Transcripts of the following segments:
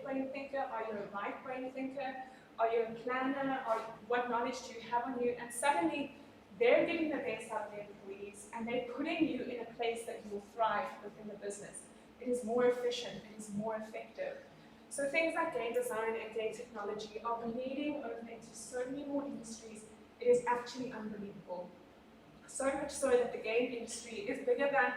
left-brain thinker? Are you a right-brain thinker? Are you a planner? Or what knowledge do you have on you? And suddenly, they're getting the best out of their employees, and they're putting you in a place that you will thrive within the business. It is more efficient, it is more effective. So things like game design and game technology are bleeding over into so many more industries, it is actually unbelievable. So much so that the game industry is bigger than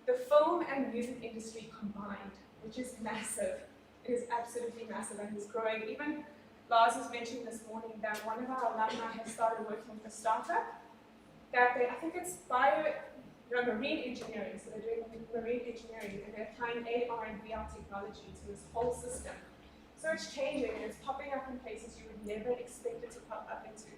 the film and music industry combined, which is massive. It is absolutely massive and is growing. Even Lars was mentioning this morning that one of our alumni has started working with a startup that I think it's marine engineering, so they're doing marine engineering and they're applying AR and VR technology to this whole system. So it's changing and it's popping up in places you would never expect it to pop up into.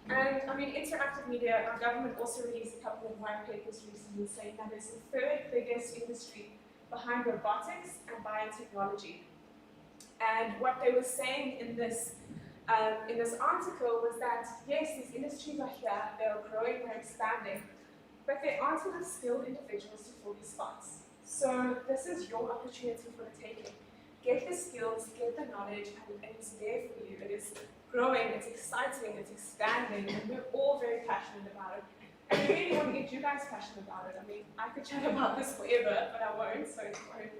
And I mean, interactive media, our government also released a couple of white papers recently saying that it's the third biggest industry behind robotics and biotechnology. And what they were saying in this article was that, yes, these industries are here, they're growing, they're expanding, but there aren't enough skilled individuals to fill these spots. So this is your opportunity for the taking. Get the skills, get the knowledge, and it's there for you. It is growing, it's exciting, it's expanding, and we're all very passionate about it. And we really want to get you guys passionate about it. I mean, I could chat about this forever, but I won't, so if you want to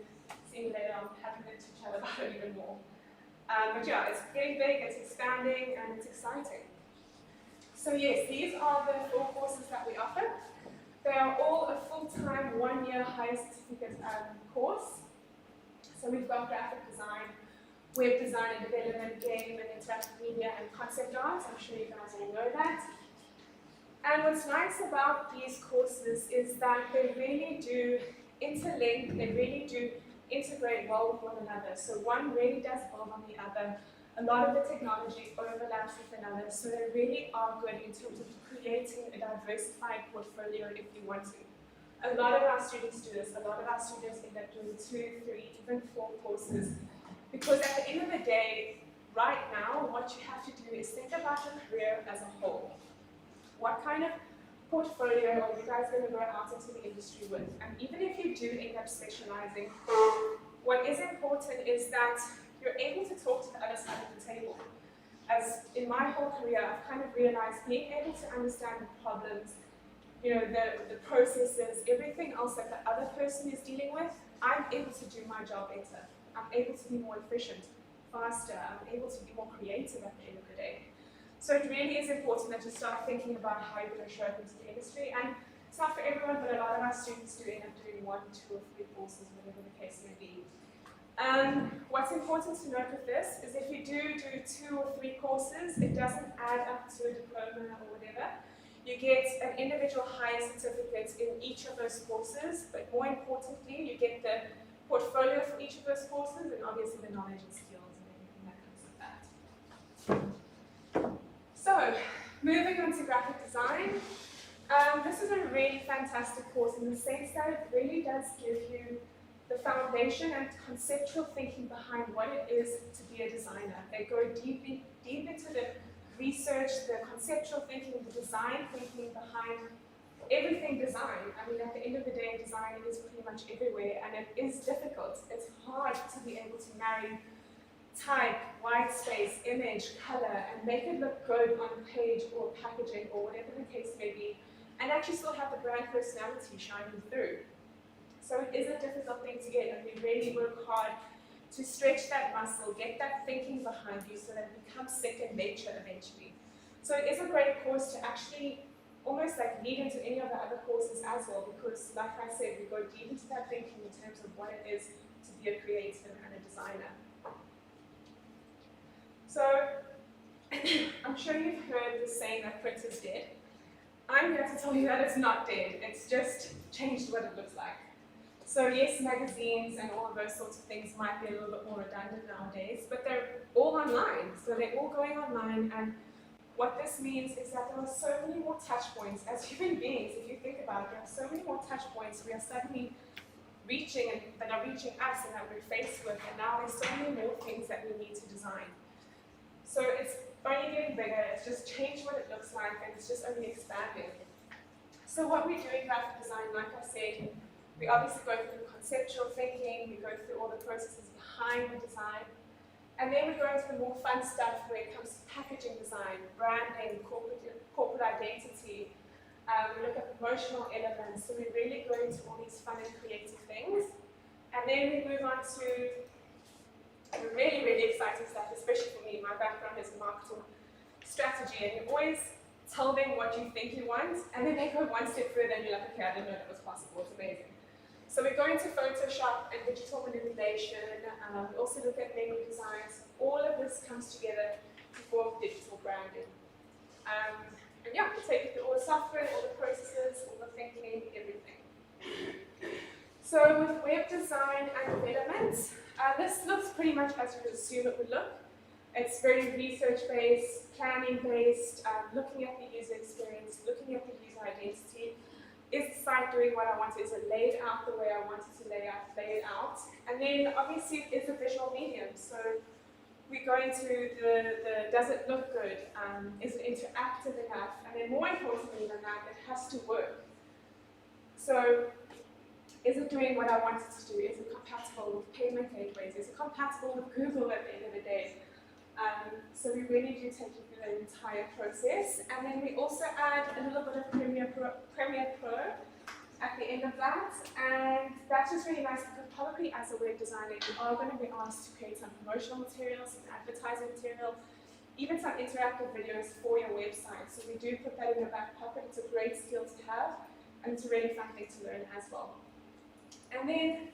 see me later, I'm happy to chat about it even more. But yeah, it's getting big, it's expanding, and it's exciting. So yes, these are the 4 courses that we offer. They are all a full-time, 1-year higher certificate course. So we've got graphic design, web design and development, game and interactive media, and concept art. I'm sure you guys all know that. And what's nice about these courses is that they really do interlink, they really do integrate well with one another. So one really does build on the other. A lot of the technology overlaps with another, so they really are good in terms of creating a diversified portfolio if you want to. A lot of our students do this. A lot of our students end up doing 2, 3, even 4 courses. Because at the end of the day, right now, what you have to do is think about your career as a whole. What kind of portfolio are you guys going to go out into the industry with? And even if you do end up specializing, what is important is that you're able to talk to the other side of the table. As in my whole career, I've kind of realized being able to understand the problems, the processes, everything else that the other person is dealing with, I'm able to do my job better. I'm able to be more efficient, faster, I'm able to be more creative at the end of the day. So it really is important that you start thinking about how you're going to show up into the industry. And it's not for everyone, but a lot of our students do end up doing 1, 2, or 3 courses, whatever the case may be. What's important to note with this is if you do 2 or 3 courses, it doesn't add up to a diploma or whatever. You get an individual higher certificate in each of those courses, but more importantly, you get the portfolio for each of those courses and obviously the knowledge and skills and everything that comes with that. So, moving on to graphic design. This is a really fantastic course in the sense that it really does give you the foundation and conceptual thinking behind what it is to be a designer. They go deep into the research, the conceptual thinking, the design thinking behind everything design. I mean, at the end of the day, design is pretty much everywhere, and it is difficult. It's hard to be able to marry type, white space, image, color, and make it look good on a page or packaging or whatever the case may be, and actually still have the brand personality shining through. So it is a difficult thing to get, and we really work hard to stretch that muscle, get that thinking behind you so that it becomes second nature eventually. So it is a great course to actually almost like lead into any of the other courses as well, because like I said, we go deep into that thinking in terms of what it is to be a creative and a designer. So I'm sure you've heard the saying that print is dead. I'm here to tell you that it's not dead, it's just changed what it looks like. So yes, magazines and all of those sorts of things might be a little bit more redundant nowadays, but they're all online. So they're all going online, and what this means is that there are so many more touch points as human beings. If you think about it, there are so many more touch points we are suddenly reaching and that are reaching us and that we're faced with, and now there's so many more things that we need to design. So it's only getting bigger, it's just changed what it looks like, and it's just only expanding. So what we do in graphic design, like I said, we obviously go through conceptual thinking, we go through all the processes behind the design. And then we go into the more fun stuff where it comes to packaging design, branding, corporate identity. We look at promotional elements, so we really go into all these fun and creative things. And then we move on to the really, really exciting stuff, especially for me. My background is marketing strategy, and you always tell them what you think you want, and then they go one step further and you're like, okay, I didn't know that was possible, it's amazing. So we go into Photoshop and digital manipulation, we also look at menu designs. All of this comes together to form digital branding. And yeah, we take you through all the software, all the processes, all the thinking, everything. So with web design and development, this looks pretty much as you would assume it would look. It's very research-based, planning-based, looking at the user experience, looking at the user identity. Is the site doing what I want? Is it laid out the way I want it to lay it out? And then obviously it's a visual medium. So we go into the does it look good? Is it interactive enough? And then more importantly than that, it has to work. So is it doing what I want it to do? Is it compatible with payment gateways? Is it compatible with Google at the end of the day? So we really do take you through the entire process. And then we also add a little bit of Premiere Pro at the end of that. And that's just really nice because probably as a web designer, you are going to be asked to create some promotional materials, some advertising material, even some interactive videos for your website. So we do put that in the back pocket. It's a great skill to have, and it's a really fun thing to learn as well. And then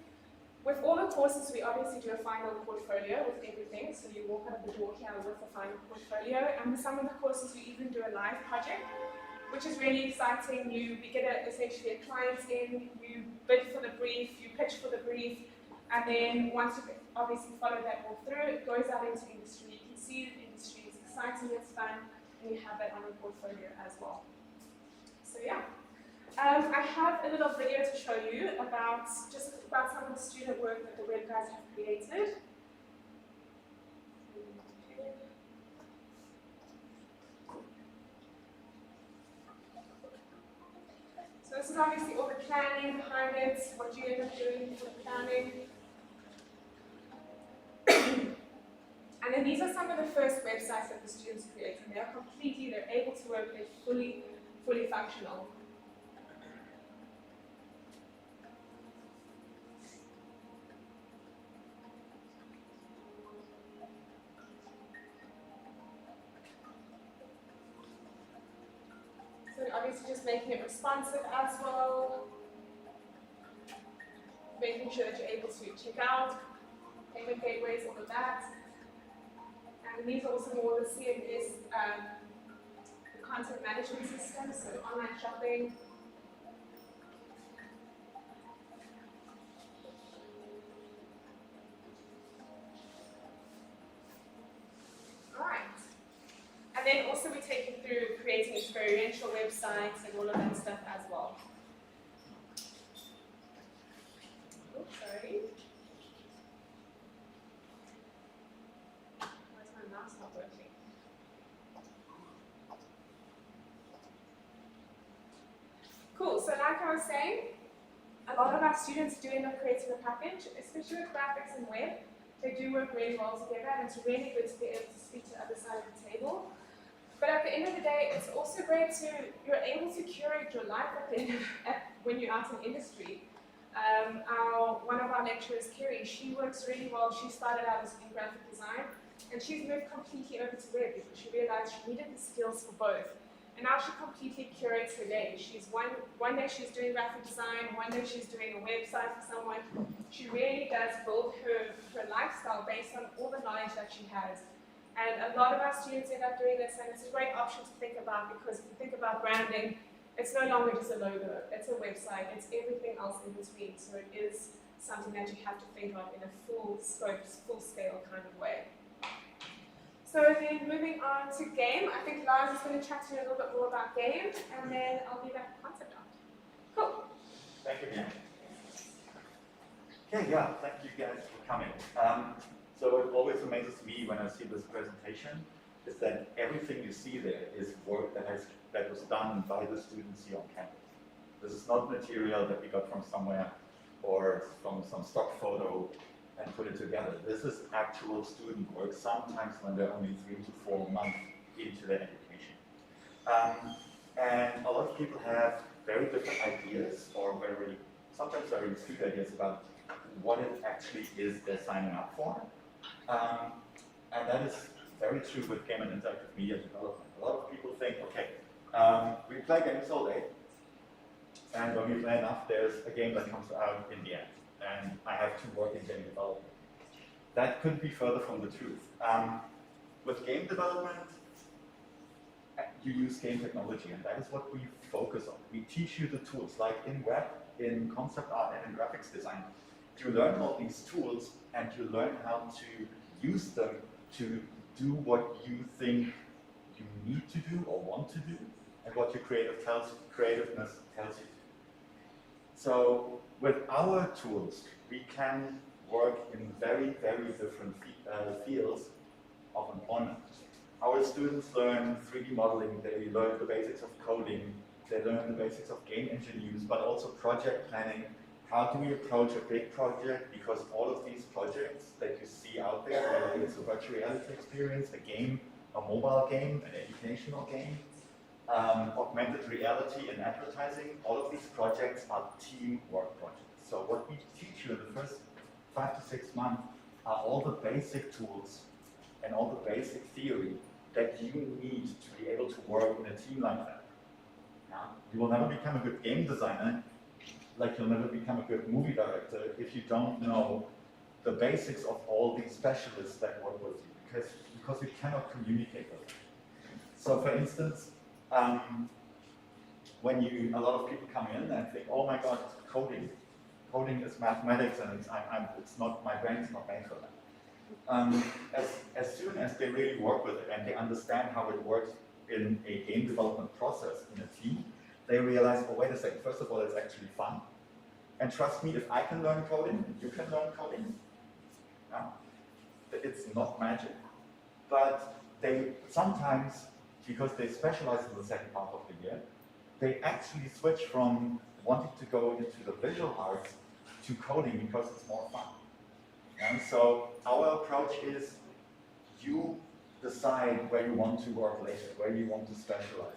with all the courses, we obviously do a final portfolio with everything. So you walk out of the door here with a final portfolio. And with some of the courses, we even do a live project, which is really exciting. We get essentially a client in, you bid for the brief, you pitch for the brief, and then once you obviously follow that all through, it goes out into industry. You can see the industry is exciting, it's fun, and you have that on your portfolio as well. So yeah. I have a little video to show you about some of the student work that the web guys have created. So this is obviously all the planning behind it, what you end up doing for the planning. And then these are some of the first websites that the students create, and they're able to work, they're fully functional. Obviously just making it responsive as well, making sure that you're able to check out, payment gateways, all of that. And these are also more the CMS, the content management system, so online shopping. And then also we take you through creating experiential websites and all of that stuff as well. Oh, sorry. Why is my mouse not working? Cool, so like I was saying, a lot of our students do end up creating a package, especially with graphics and web. They do work really well together, and it's really good to be able to speak to the other side of the table. But at the end of the day, it's also great you're able to curate your life when you're out in industry. One of our lecturers, Kerry, she works really well. She started out as in graphic design, and she's moved completely over to web because she realized she needed the skills for both. And now she completely curates her day. She's one day she's doing graphic design, one day she's doing a website for someone. She really does build her lifestyle based on all the knowledge that she has. And a lot of our students end up doing this, and it's a great option to think about because if you think about branding, it's no longer just a logo, it's a website, it's everything else in between. So it is something that you have to think of in a full scope, full scale kind of way. So then moving on to game, I think Lars is going to chat to you a little bit more about game, and then I'll be back to concept art. Cool. Thank you, Jan. Okay, yeah, thank you guys for coming. So it always amazes me when I see this presentation is that everything you see there is work that was done by the students here on campus. This is not material that we got from somewhere or from some stock photo. and put it together. This is actual student work, sometimes when they're only 3 to 4 months into their education. And a lot of people have very different ideas, or sometimes very skewed ideas about what it actually is they're signing up for. And that is very true with game and interactive media development. A lot of people think, okay, we play games all day, and when we play enough, there's a game that comes out in the end, and I have to work in game development. That couldn't be further from the truth. With game development, you use game technology, and that is what we focus on. We teach you the tools, like in web, in concept art, and in graphics design. You learn all these tools, and you learn how to use them to do what you think you need to do or want to do, and what your creativeness tells you. So with our tools, we can work in very, very different fields of employment. Our students learn 3D modeling, they learn the basics of coding, they learn the basics of game engine use, but also project planning. How do we approach a big project? Because all of these projects that you see out there, whether it's a virtual reality experience, a game, a mobile game, an educational game, augmented reality and advertising, all of these projects are teamwork projects. So what we teach you in the first 5 to 6 months are all the basic tools and all the basic theory that you need to be able to work in a team like that. Now, you will never become a good game designer, like you'll never become a good movie director if you don't know the basics of all these specialists that work with you, because you cannot communicate with them. So for instance, when a lot of people come in and think, oh my God, coding is mathematics, and it's not, my brain's not made for that. As soon as they really work with it and they understand how it works in a game development process in a team, they realize, oh wait a second, first of all, it's actually fun. And trust me, if I can learn coding, you can learn coding. No? It's not magic. But they sometimes, because they specialize in the second half of the year, they actually switch from wanting to go into the visual arts to coding because it's more fun. And so our approach is you decide where you want to work later, where you want to specialize.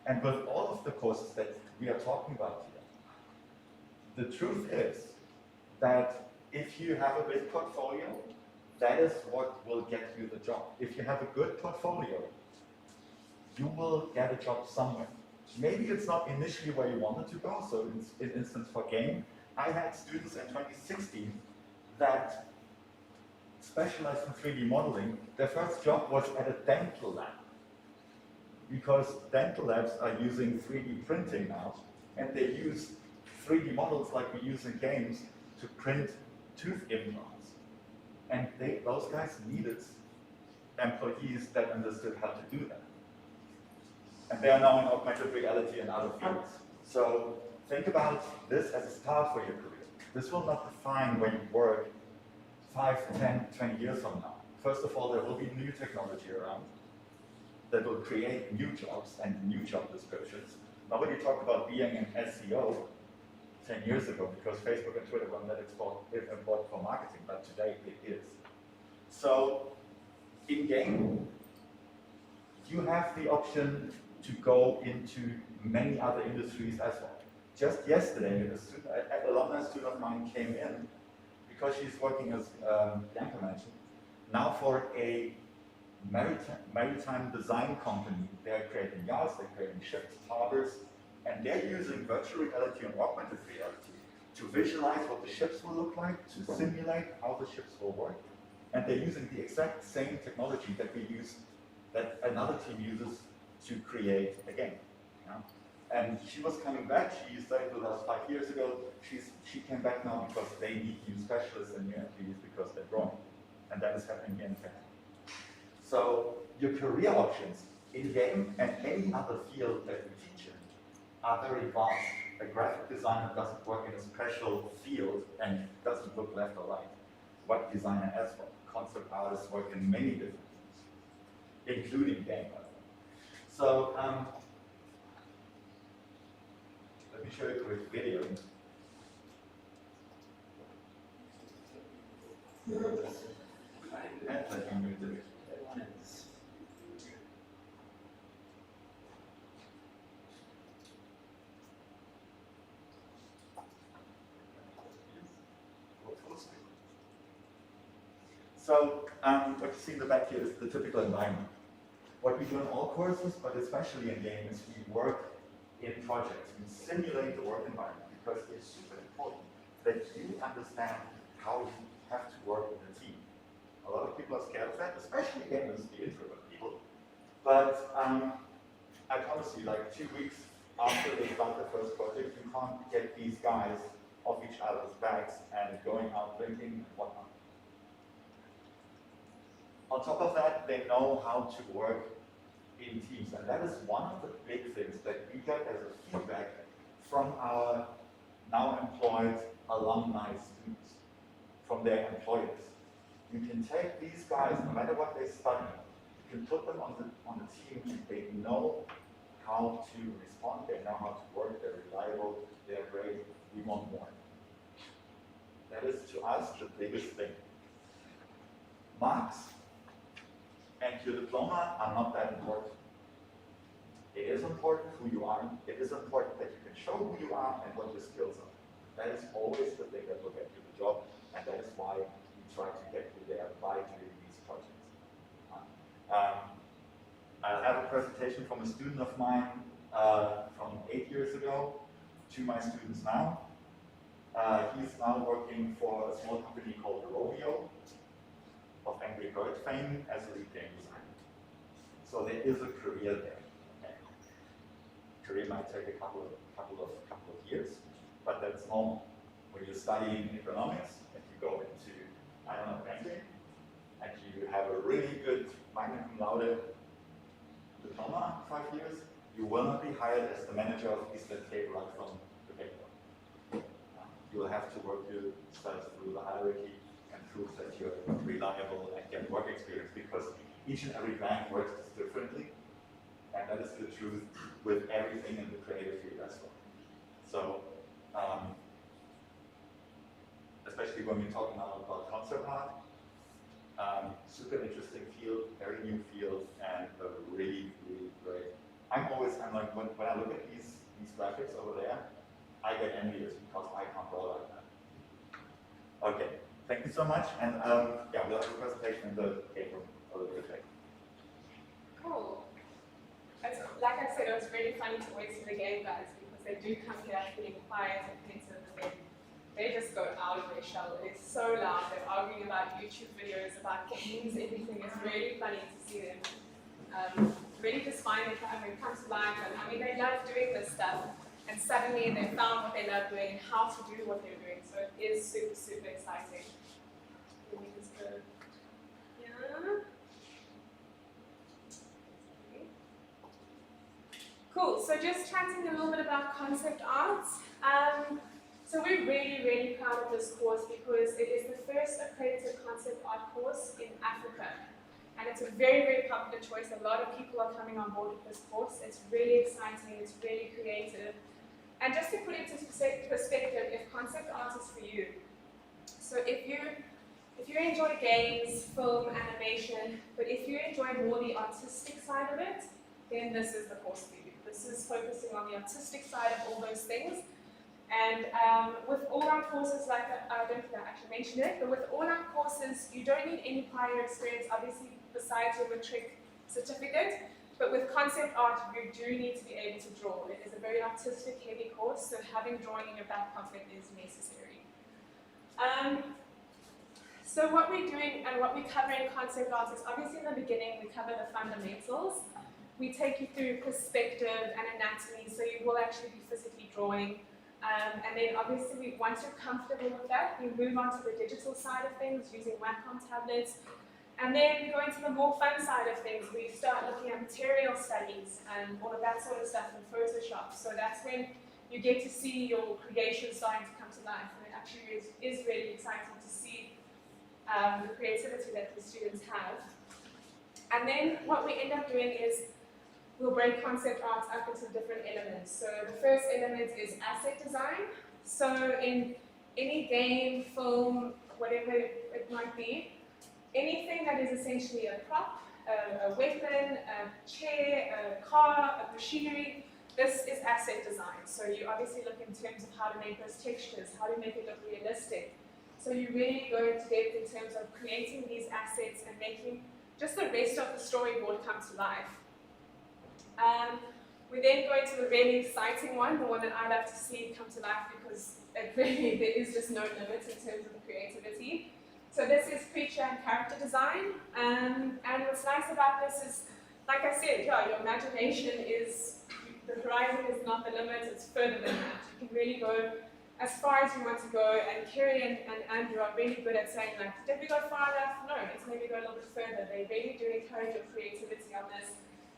And with all of the courses that we are talking about here, the truth is that if you have a big portfolio, that is what will get you the job. If you have a good portfolio, you will get a job somewhere. Maybe it's not initially where you wanted to go. So in instance for game, I had students in 2016 that specialized in 3D modeling. Their first job was at a dental lab, because dental labs are using 3D printing now, and they use 3D models like we use in games to print tooth implants. And those guys needed employees that understood how to do that. And they are now in augmented reality and other fields. So think about this as a start for your career. This will not define where you work 5, 10, 20 years from now. First of all, there will be new technology around that will create new jobs and new job descriptions. Nobody talked about being an SEO 10 years ago because Facebook and Twitter were not important for marketing, but today it is. So in game, you have the option to go into many other industries as well. Just yesterday, an alumni student of mine came in because she's working, as Bianca mentioned, now for a maritime design company. They're creating yachts, they're creating ships, harbors, and they're using virtual reality and augmented reality to visualize what the ships will look like, to simulate how the ships will work. And they're using the exact same technology that another team uses to create a game. Yeah? And she was coming back, she started with us 5 years ago. She came back now because they need new specialists and new employees because they're growing. And that is happening in game. So your career options in game and any other field that we teach in are very vast. A graphic designer doesn't work in a special field and doesn't look left or right. Web designer as well. Concept artists work in many different things, including game. So let me show you a quick video. So what you see in the back here is the typical environment. What we do in all courses, but especially in games, we work in projects. We simulate the work environment because it's super important that you understand how you have to work in a team. A lot of people are scared of that, especially gamers, the introvert people. But I promise you, like 2 weeks after they start the first project, you can't get these guys off each other's backs and going out drinking and whatnot. On top of that, they know how to work in teams, and that is one of the big things that we get as a feedback from our now employed alumni students, from their employers. You can take these guys, no matter what they study, you can put them on the team, and they know how to respond, they know how to work, they're reliable, they're great, we want more. That is, to us, the biggest thing. Marks and your diploma are not that important. It is important who you are. It is important that you can show who you are and what your skills are. That is always the thing that will get you the job, and that is why we try to get you there by doing these projects. I'll have a presentation from a student of mine from 8 years ago to my students now. He's now working for a small company called Rovio of Angry Bird fame as a lead game designer. So there is a career there. Okay. Career might take a couple of years, but that's normal. When you're studying economics and you go into, I don't know, banking, and you have a really good magna cum laude diploma, 5 years, you will not be hired as the manager of Eastern Cape right from the get-go. You will have to work yourself through the hierarchy and prove that you're reliable and get work experience, because each and every bank works differently, and that is the truth with everything in the creative field as well. So, especially when we're talking now about concept art, super interesting field, very new field, and really, really great. I'm like, when I look at these graphics over there, I get envious because I can't draw like that. Okay, thank you so much, and yeah, we'll have a presentation in the game room a little bit later. Cool. Like I said, it was really funny to always see the game guys, because they do come here feeling quiet and pensive, and they just go out of their shell. It's so loud. They're arguing about YouTube videos, about games, everything. It's really funny to see them really just find it and come to life. And I mean, they love doing this stuff, and suddenly they found what they love doing and how to do what they're doing. So it is super, super exciting. Let me just go. Yeah. Cool, so just chatting a little bit about concept art. So we're really, really proud of this course because it is the first accredited concept art course in Africa. And it's a very, very popular choice. A lot of people are coming on board with this course. It's really exciting, it's really creative. And just to put it into perspective, if concept art is for you, so if you enjoy games, film, animation, but if you enjoy more the artistic side of it, then this is the course for you. This is focusing on the artistic side of all those things. And with all our courses, like I don't think I actually mentioned it, but with all our courses, you don't need any prior experience, obviously, besides your matric certificate. But with concept art, you do need to be able to draw. It is a very artistic heavy course, so having drawing in your back pocket is necessary. So what we're doing and what we cover in concept art is, obviously in the beginning, we cover the fundamentals. We take you through perspective and anatomy, so you will actually be physically drawing. And then obviously, once you're comfortable with that, we move on to the digital side of things using Wacom tablets. And then we go into the more fun side of things. We start looking at material studies and all of that sort of stuff in Photoshop. So that's when you get to see your creation starting to come to life. And it actually is really exciting to see the creativity that the students have. And then what we end up doing is we'll break concept art up into different elements. So the first element is asset design. So in any game, film, whatever it might be. Anything that is essentially a prop, a weapon, a chair, a car, a machinery, this is asset design. So you obviously look in terms of how to make those textures, how to make it look realistic. So you really go into depth in terms of creating these assets and making just the rest of the storyboard come to life. We then go into the really exciting one, the one that I love to see come to life because it really, there is just no limits in terms of the creativity. So this is creature and character design, and what's nice about this is, like I said, yeah, your imagination is, the horizon is not the limit, it's further than that. You can really go as far as you want to go, and Kerry and Andrew are really good at saying, like, did we go far enough? No, let's maybe go a little bit further. They really do encourage your creativity on this.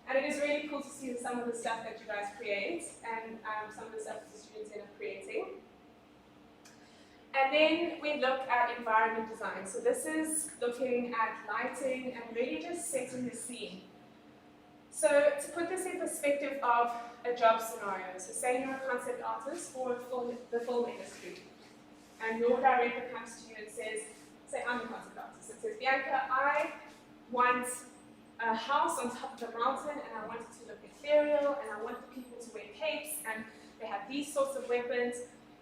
And it is really cool to see some of the stuff that you guys create, and some of the stuff that the students end up creating. And then we look at environment design. So this is looking at lighting and really just setting the scene. So to put this in perspective of a job scenario, so say you're a concept artist for the film industry, and your director comes to you and says, say I'm a concept artist, and says, Bianca, I want a house on top of a mountain, and I want it to look ethereal, and I want the people to wear capes, and they have these sorts of weapons.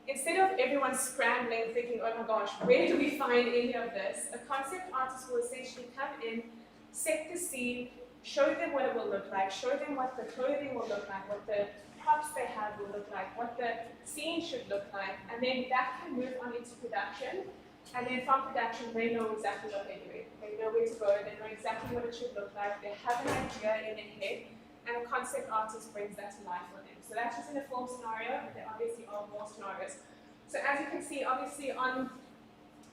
Instead of everyone scrambling, thinking, oh my gosh, where do we find any of this? A concept artist will essentially come in, set the scene, show them what it will look like, show them what the clothing will look like, what the props they have will look like, what the scene should look like, and then that can move on into production. And then from production, they know exactly what they're doing. They know where to go, they know exactly what it should look like, they have an idea in their head, and a concept artist brings that to life for them. So that's just in a film scenario, but there obviously are more scenarios. So as you can see, obviously on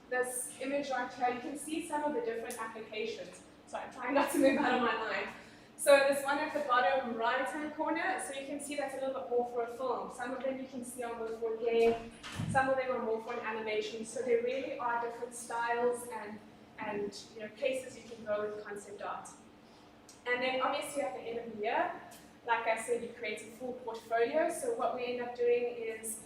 this image right here, you can see some of the different applications. So I'm trying not to move out of my line. So this one at the bottom right-hand corner, so you can see that's a little bit more for a film. Some of them you can see are more for a game, some of them are more for an animation. So there really are different styles and places you can go with concept art. And then obviously at the end of the year, like I said, you create a full portfolio. So what we end up doing is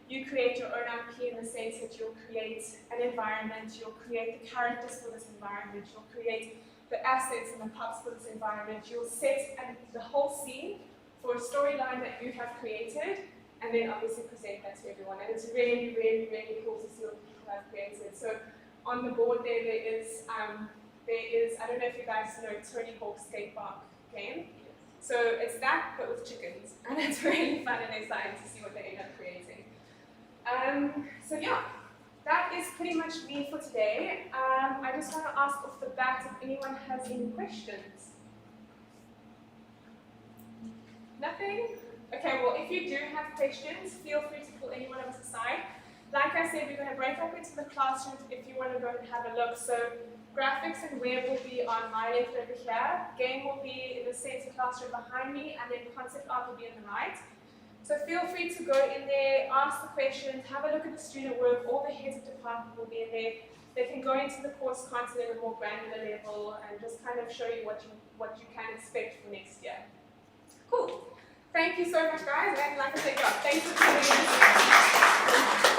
you create your own IP in the sense that you'll create an environment, you'll create the characters for this environment, you'll create the assets and the props for this environment, you'll set the whole scene for a storyline that you have created, and then obviously present that to everyone. And it's really, really, really cool to see what people have created. So on the board there is, I don't know if you guys know Tony Hawk's skate park game. So it's that, but with chickens. And it's really fun and exciting to see what they end up creating. So yeah, that is pretty much me for today. I just want to ask off the bat if anyone has any questions. Nothing? Okay, well, if you do have questions, feel free to pull anyone of us aside. Like I said, we're going to break up into the classrooms if you want to go and have a look. So graphics and web will be on my left over here. Game will be in the center classroom behind me, and then concept art will be on the right. So feel free to go in there, ask the questions, have a look at the student work. All the heads of department will be in there. They can go into the course content at a more granular level and just kind of show you what you can expect for next year. Cool. Thank you so much, guys. And like I said, thanks for coming in.